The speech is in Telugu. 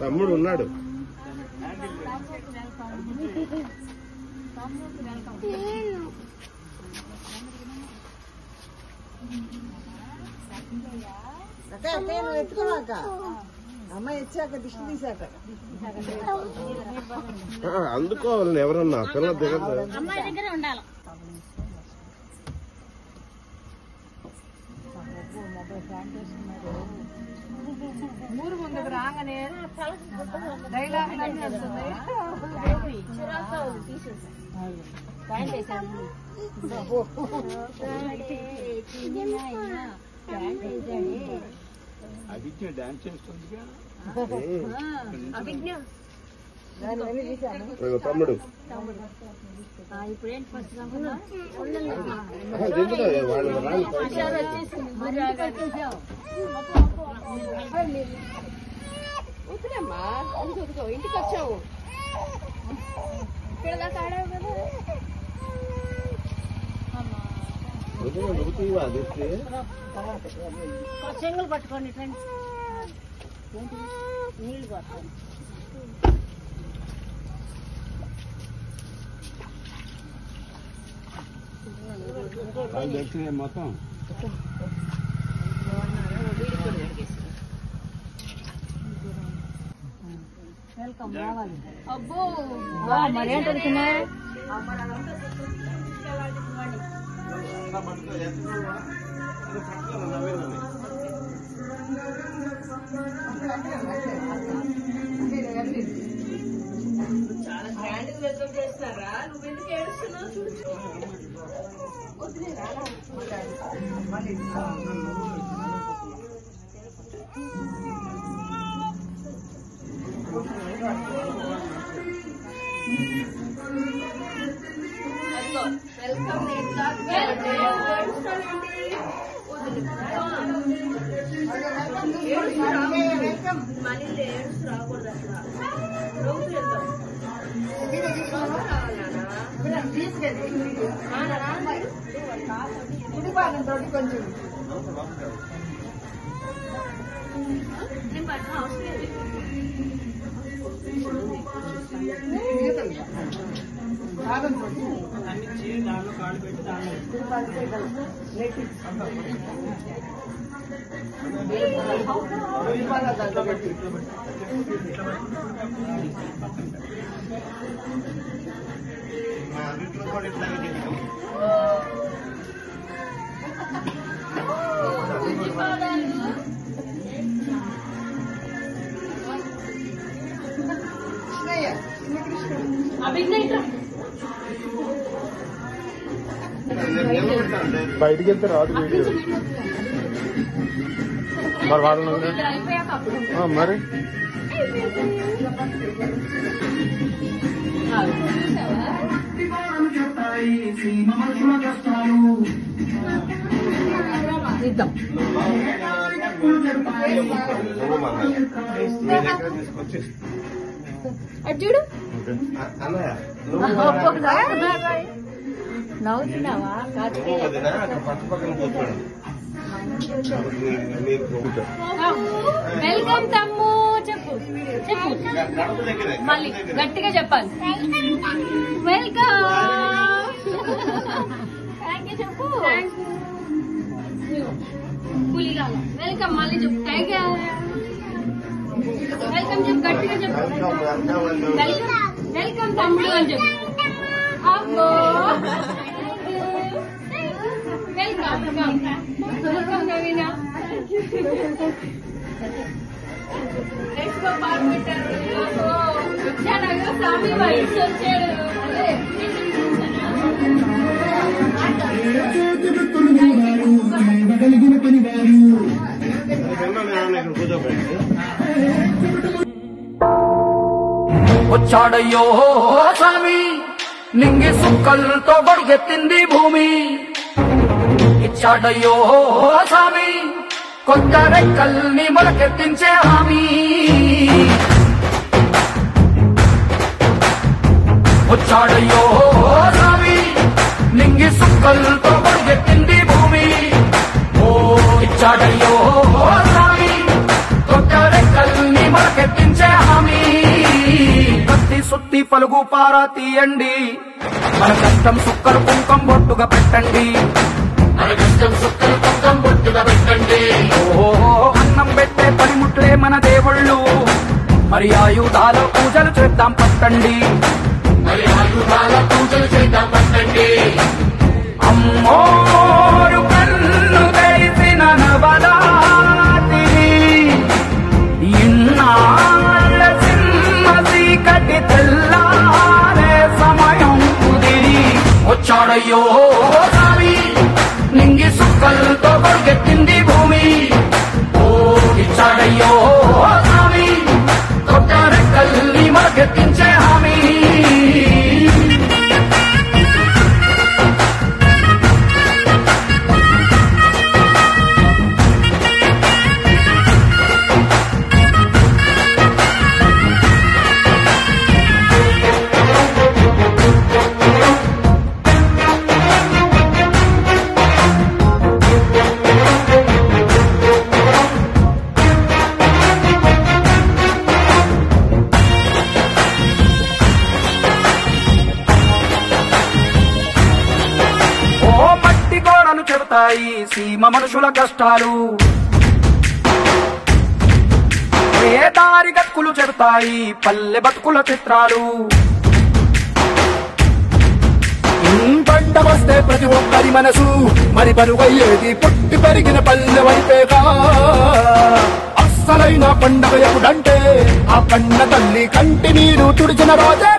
తమ్ముడు ఉన్నాడు. నువ్వు ఎత్తుకోవాక అమ్మాయి వచ్చాక దిష్టి తీసాక అందుకోవాలని ఎవరన్నా పిల్ల దిగదు. అమ్మాయి దగ్గర ఉండాలి. ఊరు ముందుకు రాగానే డైలాగ్ అభిజ్ఞ డాన్స్ చేస్తుంది. తమ్ముడు ఇప్పుడేంటి ఫస్ట్ వద్దులేమ్మా ఇంటికి వచ్చావు ఇక్కడ దాకా ఆడావు కదా. చెంగులు పట్టుకోండి ఫ్రెండ్స్. నీళ్ళు పట్టుకోండి. మొత్తం వెల్కమ్ రావాలి. అబ్బో మరేంటున్నా చాలా గ్రాండ్ వెల్కమ్ చేస్తారా? నువ్వెందుకు ఏడుస్తున్నావు? చూడు వెల్కమ్ మనీ ఏడుస్తూ రాకూడదు అట్లా. రోజు వెళ్తాం కొంచెం దాంట్లో కాళ్ళు పెట్టి బయటికి వెళ్తే రాదు వీడియో. మరి వాళ్ళు మరి చూడు నవ్వుతున్నావా? వెల్కమ్ తమ్ము చెప్పు చెప్పు మళ్ళీ గట్టిగా చెప్పాలి. వెల్కమ్ థ్యాంక్ యూ చెప్పు. పులిగా వెల్కమ్ మళ్ళీ చెప్పు. టైగర్ వెల్కమ్ చెప్పు గట్టిగా చెప్పు. వెల్కమ్ వెల్కమ్ తమ్ముడు అని చెప్పు. అబ్బో వెల్కమ్ వెల్కమ్ నవీనా. వచ్చాడు స్వామి వయసు వచ్చాడు. వచ్చాడయ్యో స్వామి నింగి సుక్కలతో బడిగెత్తింది భూమి. ఇచ్చాడయ్యో స్వామి కొత్త రెక్కల్ని మొలకెత్తించే హామీ. వచ్చాడయ్యో స్వామి నింగి సుక్కలతో పరిగెత్తింది భూమి. ఓ ఇచ్చాడయ్యో స్వామి కొత్త రెక్కల్ని మొలకెత్తించే హామీ. కత్తి సుత్తి పలుగు పారా తీయండి, మన కష్టం సుక్కలు కుంకం బొట్టుగా పెట్టండి. మన కష్టం సుక్కలు కుంకం బొట్టుగా పెట్టండి. ఓ అన్నం పెట్టే పనిముట్లే మన దేవుళ్ళు, మరి ఆయుధాల పూజలు చేద్దాం పట్టండి. మరి ఆయుధాల పూజలు చేద్దాం పట్టండి. అమ్మోరు కన్ను తెరిసిన నవరాత్రి, ఇన్నాళ్ళ సింహ చీకటి తెల్లారే సమయం కుదిరి. వచ్చాడయ్యో స్వామి నింగి సుక్కలతో పరిగెత్తింది భూమి. ఓ ఇచ్చాడయ్యో స్వామి కొత్త రెక్కల్ని మొలకెత్తించే హామీ. చెబుతాయి సీమ మనుషుల కష్టాలు, ఏ దారి గతుకులు చెబుతాయి పల్లె బతుకుల చిత్రాలు. పంట వస్తే ప్రతి ఒక్కరి మనసు మరి బరువయ్యేది పుట్టి పెరిగిన పల్లె వైపేగా. అస్సలైన పండగ ఎప్పుడంటే ఆ కన్న తల్లి కంటి నీరు తుడిచిన రోజే.